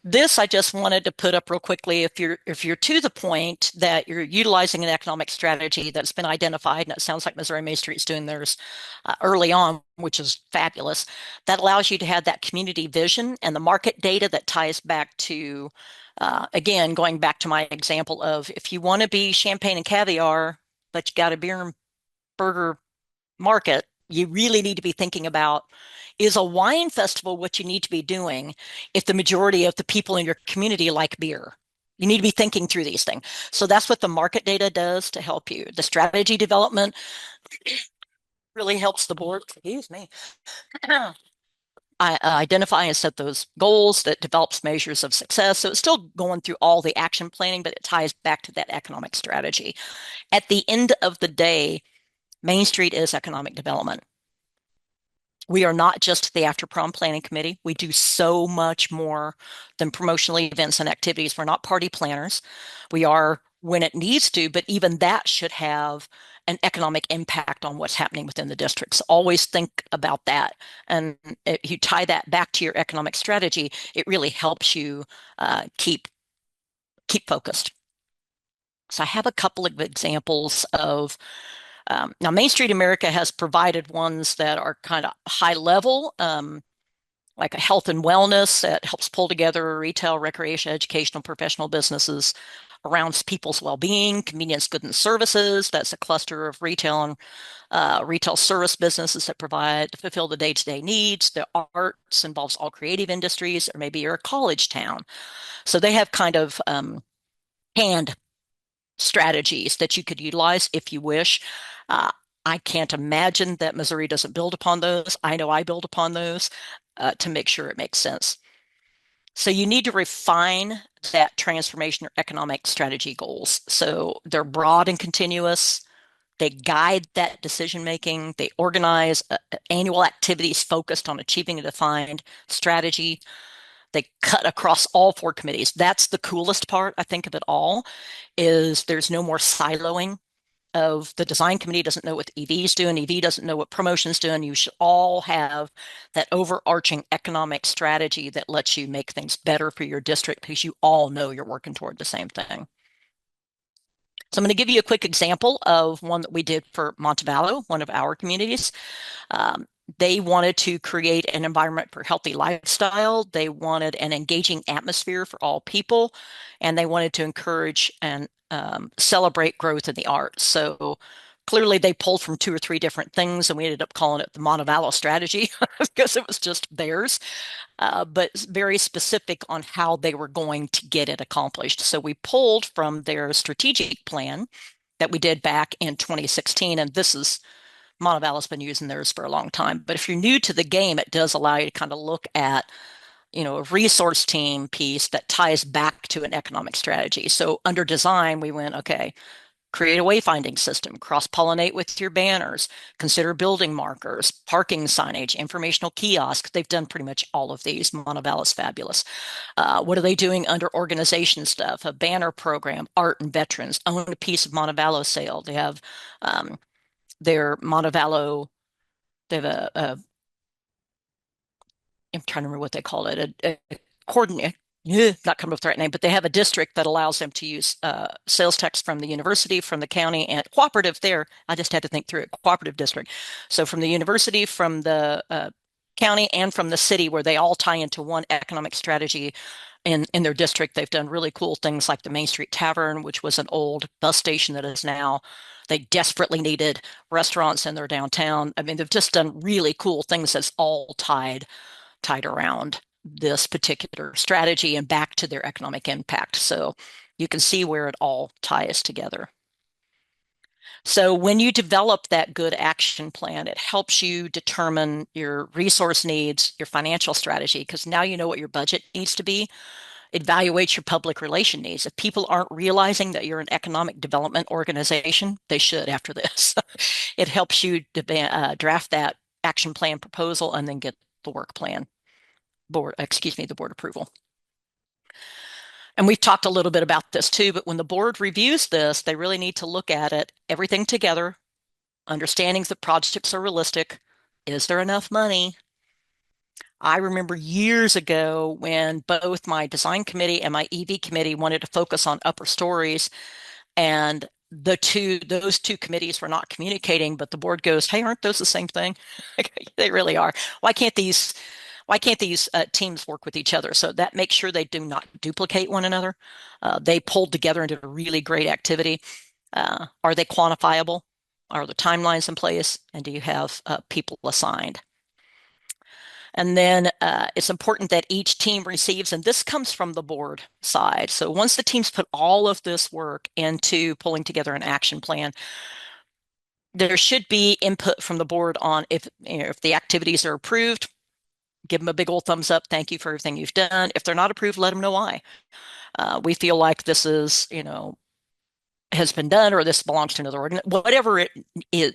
This I just wanted to put up real quickly. If you're to the point that you're utilizing an economic strategy that's been identified, and it sounds like Missouri Main Street's doing theirs early on, which is fabulous, that allows you to have that community vision and the market data that ties back to, again, going back to my example of if you want to be champagne and caviar, but you got a beer and burger market, you really need to be thinking about is a wine festival what you need to be doing if the majority of the people in your community like beer? You need to be thinking through these things. So that's what the market data does to help you. The strategy development really helps the board, excuse me, identify and set those goals that develops measures of success. So it's still going through all the action planning, but it ties back to that economic strategy. At the end of the day, Main Street is economic development. We are not just the after prom planning committee. We do so much more than promotional events and activities. We're not party planners. We are when it needs to, but even that should have an economic impact on what's happening within the districts. Always think about that. And if you tie that back to your economic strategy, it really helps you keep focused. So I have a couple of examples of now, Main Street America has provided ones that are kind of high level. like a health and wellness that helps pull together retail, recreation, educational, professional businesses around people's well-being. Convenience, goods, and services. That's a cluster of retail and retail service businesses that provide to fulfill the day-to-day needs. The arts involves all creative industries, or maybe you're a college town. So they have kind of canned strategies that you could utilize if you wish. Uh, I can't imagine that Missouri doesn't build upon those. I know I build upon those to make sure it makes sense. So you need to refine that transformation or economic strategy goals. So they're broad and continuous. They guide that decision making. They organize annual activities focused on achieving a defined strategy. They cut across all four committees. That's the coolest part, I think, of it all, is there's no more siloing of the design committee doesn't know what EV's doing, EV doesn't know what promotion's doing. You should all have that overarching economic strategy that lets you make things better for your district because you all know you're working toward the same thing. So I'm going to give you a quick example of one that we did for Montevallo, one of our communities. Um, they wanted to create an environment for healthy lifestyle. They wanted an engaging atmosphere for all people, and they wanted to encourage and celebrate growth in the arts. So clearly they pulled from two or three different things, and we ended up calling it the Montevallo strategy because it was just theirs, but very specific on how they were going to get it accomplished. So we pulled from their strategic plan that we did back in 2016, and this is Montevallo's been using theirs for a long time. But if you're new to the game, it does allow you to kind of look at, a resource team piece that ties back to an economic strategy. So under design, we went, okay, create a wayfinding system, cross-pollinate with your banners, consider building markers, parking signage, informational kiosks. They've done pretty much all of these. Montevallo's fabulous. What are they doing under organization stuff? A banner program, art and veterans, own a piece of Montevallo sale. They have their Montevallo, they have I'm trying to remember what they call it, a coordinate, not coming up with the right name, but they have a district that allows them to use sales tax from the university, from the county, and cooperative there. I just had to think through it, cooperative district. So from the university, from the county, and from the city, where they all tie into one economic strategy in their district. They've done really cool things like the Main Street Tavern, which was an old bus station that is now, they desperately needed restaurants in their downtown. I mean, they've just done really cool things that's all tied around this particular strategy and back to their economic impact. So you can see where it all ties together. So when you develop that good action plan, it helps you determine your resource needs, your financial strategy, because now you know what your budget needs to be. Evaluate your public relation needs. If people aren't realizing that you're an economic development organization, they should after this. It helps you draft that action plan proposal and then get the work plan the board approval. And we've talked a little bit about this too, but when the board reviews this, they really need to look at it, everything together, understanding that projects are realistic. Is there enough money? I remember years ago when both my design committee and my EV committee wanted to focus on upper stories, and those two committees were not communicating, but the board goes, hey, aren't those the same thing? They really are. Why can't these teams work with each other? So that makes sure they do not duplicate one another. They pulled together and did a really great activity. Are they quantifiable? Are the timelines in place? And do you have people assigned? And then it's important that each team receives, and this comes from the board side. So once the teams put all of this work into pulling together an action plan, there should be input from the board on if the activities are approved, give them a big old thumbs up. Thank you for everything you've done. If they're not approved, let them know why. We feel like this is, has been done, or this belongs to another organ, whatever it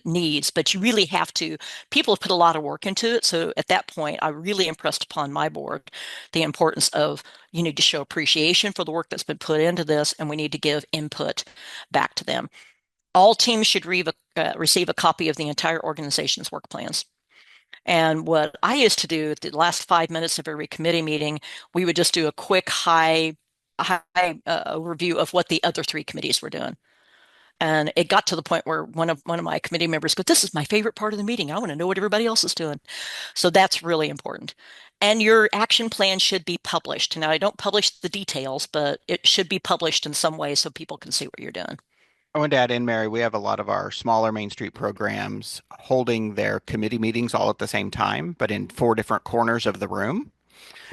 needs. But you really have to, people have put a lot of work into it. So at that point, I really impressed upon my board the importance of, you need to show appreciation for the work that's been put into this, and we need to give input back to them. All teams should receive a copy of the entire organization's work plans. And what I used to do at the last 5 minutes of every committee meeting, we would just do a quick high review of what the other three committees were doing. And it got to the point where one of my committee members goes, "This is my favorite part of the meeting. I want to know what everybody else is doing." So that's really important. And your action plan should be published. Now, I don't publish the details, but it should be published in some way so people can see what you're doing. I wanted to add in, Mary, we have a lot of our smaller Main Street programs holding their committee meetings all at the same time, but in four different corners of the room.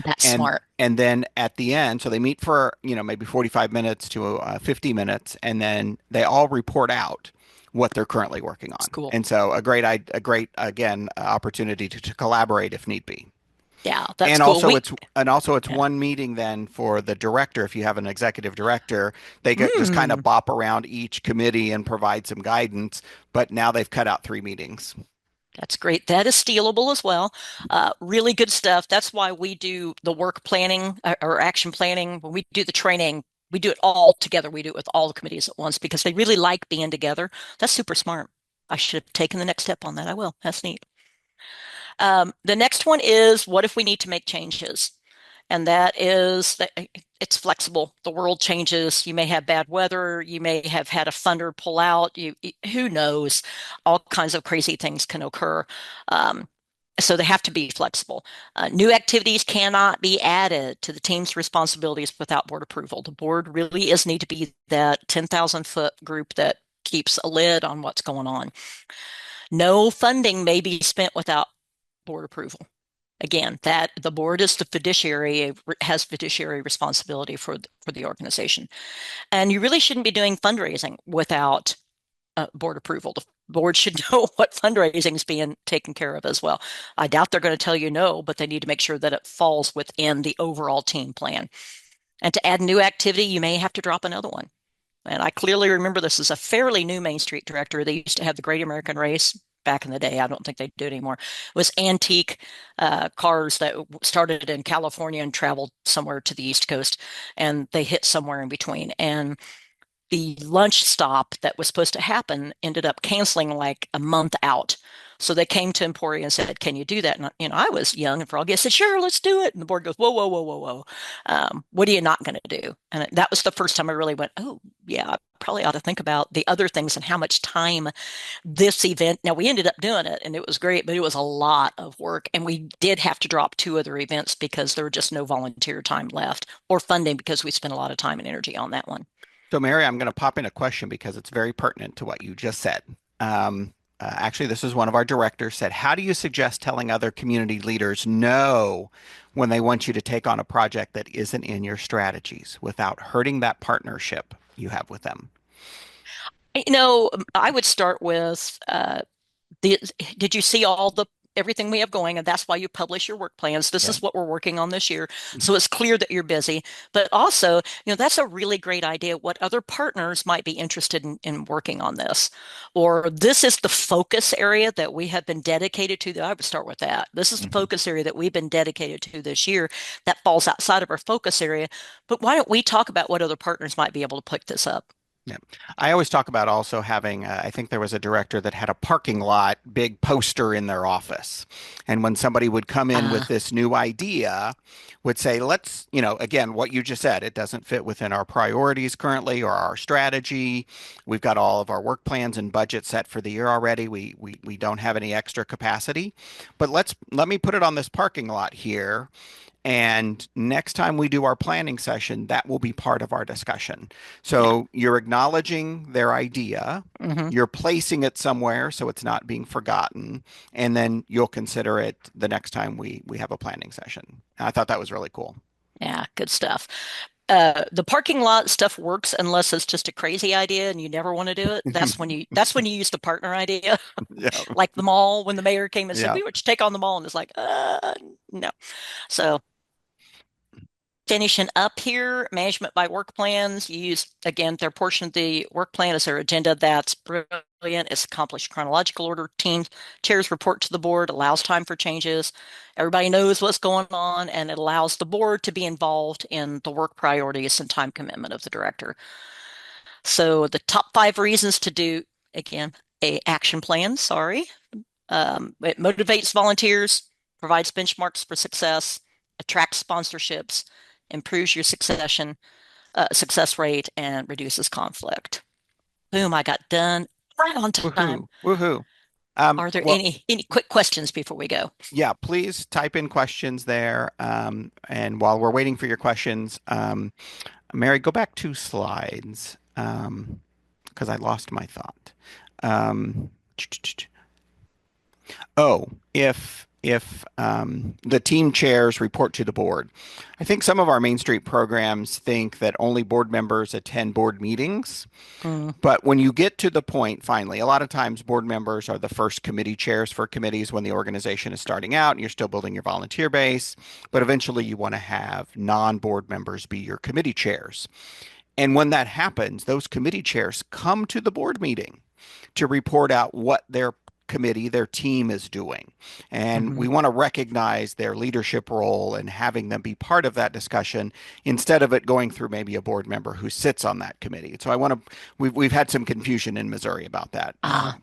That's And smart. and then at the end, so they meet for, maybe 45 minutes to 50 minutes, and then they all report out what they're currently working It's on. cool. And so a great again opportunity to collaborate if need be. Yeah, that's And cool. also it's Yeah. one meeting then for the director. If you have an executive director, they get just kind of Mm, bop around each committee and provide some guidance. But now they've cut out 3 meetings. that's great. That is stealable as well. Really good stuff. That's why we do the work planning or action planning. When we do the training, we do it all together. We do it with all the committees at once because they really like being together. That's super smart. I should have taken the next step on that. I will. That's neat. The next one is what if we need to make changes? And that is that it's flexible. The world changes. You may have bad weather. You may have had a funder pull out. Who knows? All kinds of crazy things can occur. Um, so they have to be flexible. New activities cannot be added to the team's responsibilities without board approval. The board really is need to be that 10,000-foot group that keeps a lid on what's going on. No funding may be spent without board approval. Again, that the board is the fiduciary, has fiduciary responsibility for the organization. And you really shouldn't be doing fundraising without board approval. The board should know what fundraising is being taken care of as well. I doubt they're going to tell you no, but they need to make sure that it falls within the overall team plan. And to add new activity, you may have to drop another one. And I clearly remember this is a fairly new Main Street director. They used to have the Great American Race back in the day. I don't think they do it anymore. It was antique cars that started in California and traveled somewhere to the East Coast, and they hit somewhere in between. And the lunch stop that was supposed to happen ended up canceling like a month out. So they came to Emporia and said, "Can you do that?" And I was young and froggy. I said, "Sure, let's do it." And the board goes, "Whoa, whoa, whoa, whoa, whoa. What are you not going to do?" And that was the first time I really went, "Oh, yeah, I probably ought to think about the other things and how much time this event." Now we ended up doing it and it was great, but it was a lot of work. And we did have to drop two other events because there were just no volunteer time left or funding because we spent a lot of time and energy on that one. So, Mary, I'm going to pop in a question because it's very pertinent to what you just said. Actually, this is one of our directors said, how do you suggest telling other community leaders no when they want you to take on a project that isn't in your strategies without hurting that partnership you have with them? I would start with the, did you see all the everything we have going? And that's why you publish your work plans. This Yeah. is what we're working on this year. So it's clear that you're busy. But also, that's a really great idea. What other partners might be interested in working on this? Or this is the focus area that we have been dedicated to. I would start with that. This is the Mhm. focus area that we've been dedicated to this year that falls outside of our focus area. But why don't we talk about what other partners might be able to pick this up? Yeah. I always talk about also having, I think there was a director that had a parking lot big poster in their office. And when somebody would come in with Uh, this new idea, would say, let's, again, what you just said, it doesn't fit within our priorities currently or our strategy. We've got all of our work plans and budget set for the year already. We don't have any extra capacity, but let me put it on this parking lot here. And next time we do our planning session, that will be part of our discussion. yeah. So you're acknowledging their idea, Hmm. you're placing it somewhere so it's not being forgotten, and then you'll consider it the next time we have a planning session. I thought that was really cool. Yeah, good stuff. The parking lot stuff works unless it's just a crazy idea and you never want to do it. That's when you use the partner idea, Yeah, like the mall when the mayor came and said yeah. we would take on the mall and it's like, no. So finishing up here, management by work plans. You use again their portion of the work plan as their agenda. That's brilliant. It's accomplished chronological order. Teams chairs report to the board, allows time for changes. Everybody knows what's going on, and it allows the board to be involved in the work priorities and time commitment of the director. So the top 5 reasons to do again a action plan. Sorry, it motivates volunteers, provides benchmarks for success, attracts sponsorships, improves your success rate, and reduces conflict. Boom, I got done right on time. Woohoo. Are there Well, any quick questions before we go? yeah, please type in questions there. And while we're waiting for your questions, Mary, go back 2 slides because I lost my thought. Um, Oh, if the team chairs report to the board. I think some of our Main Street programs think that only board members attend board meetings. Mm, But when you get to the point, finally, a lot of times board members are the first committee chairs for committees when the organization is starting out and you're still building your volunteer base. But eventually you want to have non-board members be your committee chairs. And when that happens, those committee chairs come to the board meeting to report out what their committee, their team is doing. And mhm. we want to recognize their leadership role and having them be part of that discussion instead of it going through maybe a board member who sits on that committee. So I want to, we've had some confusion in Missouri about that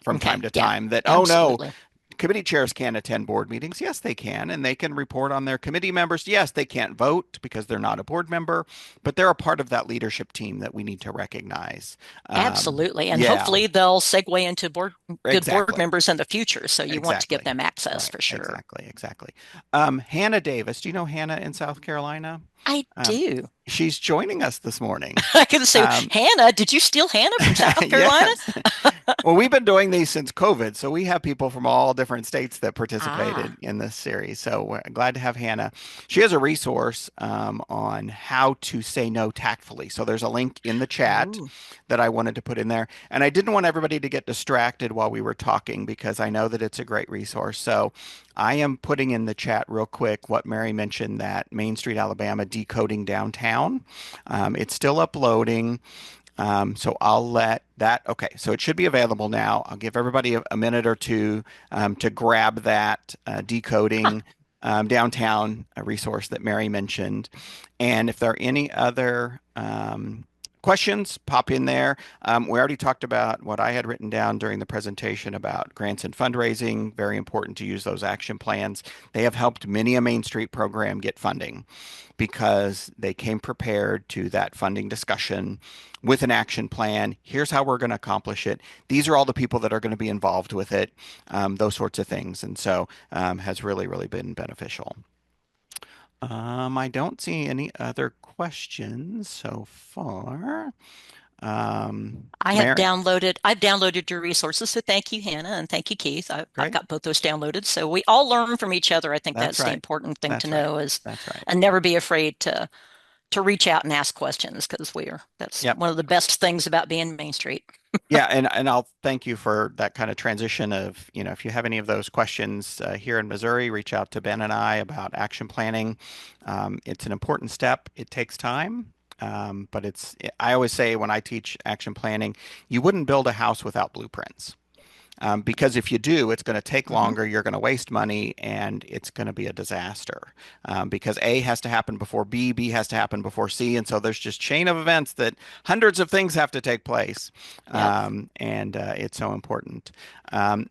from Okay. time to Yeah, time that, oh no, absolutely. committee chairs can't attend board meetings. Yes, they can. And they can report on their committee members. Yes, they can't vote because they're not a board member, but they're a part of that leadership team that we need to recognize. Absolutely. And Yeah, hopefully they'll segue into good board exactly. members in the future. So you want to give Exactly. them access Right. for sure. Exactly. Hannah Davis. Do you know Hannah in South Carolina? I Um, do. she's joining us this morning. I can say, Um, Hannah, did you steal Hannah from South Carolina? yes. Well, we've been doing these since COVID, so we have people from all different states that Ah, participated in this series. So we're glad to have Hannah. She has a resource on how to say no tactfully. So there's a link in the chat ooh, that I wanted to put in there. And I didn't want everybody to get distracted while we were talking because I know that it's a great resource. So I am putting in the chat real quick what Mary mentioned, that Main Street, Alabama decoding downtown. It's still uploading. So I'll let that, okay, so it should be available now. I'll give everybody a minute or two to grab that decoding downtown resource that Mary mentioned. And if there are any other questions, pop in there. We already talked about what I had written down during the presentation about grants and fundraising. Very important to use those action plans. They have helped many a Main Street program get funding because they came prepared to that funding discussion with an action plan. Here's how we're going to accomplish it. These are all the people that are going to be involved with it, those sorts of things. And so has really, really been beneficial. I don't see any other questions so far. Mary, I've downloaded your resources. So thank you, Hannah, and thank you, Keith. I've great. got both those downloaded. So we all learn from each other. I think That's that's the right. important thing to That's right. know is, That's right. and never be afraid to reach out and ask questions because that's Yep. one of the best things about being Main Street. Yeah, and I'll thank you for that kind of transition of, if you have any of those questions here in Missouri, reach out to Ben and I about action planning. It's an important step. It takes time, but I always say when I teach action planning, you wouldn't build a house without blueprints. Because if you do, it's going to take Hmm. longer, you're going to waste money, and it's going to be a disaster. Because A has to happen before B, B has to happen before C, and so there's just chain of events that hundreds of things have to take place, Yep. and it's so important.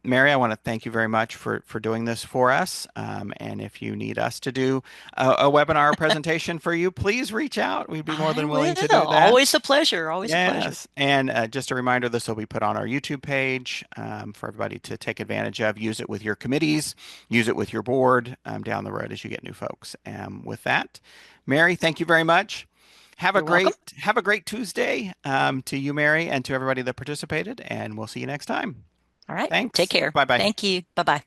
Mary, I want to thank you very much for doing this for us. And if you need us to do a webinar presentation for you, please reach out. We'd be more I than willing will. to do that. Always a pleasure. Always a pleasure. Yes, and just a reminder, this will be put on our YouTube page for everybody to take advantage of. Use it with your committees, use it with your board down the road as you get new folks. With that, Mary, thank you very much. You're welcome. Have a great Tuesday to you, Mary, and to everybody that participated, and we'll see you next time. All right. Take Thanks. care. Bye bye. Thank you. Bye-bye.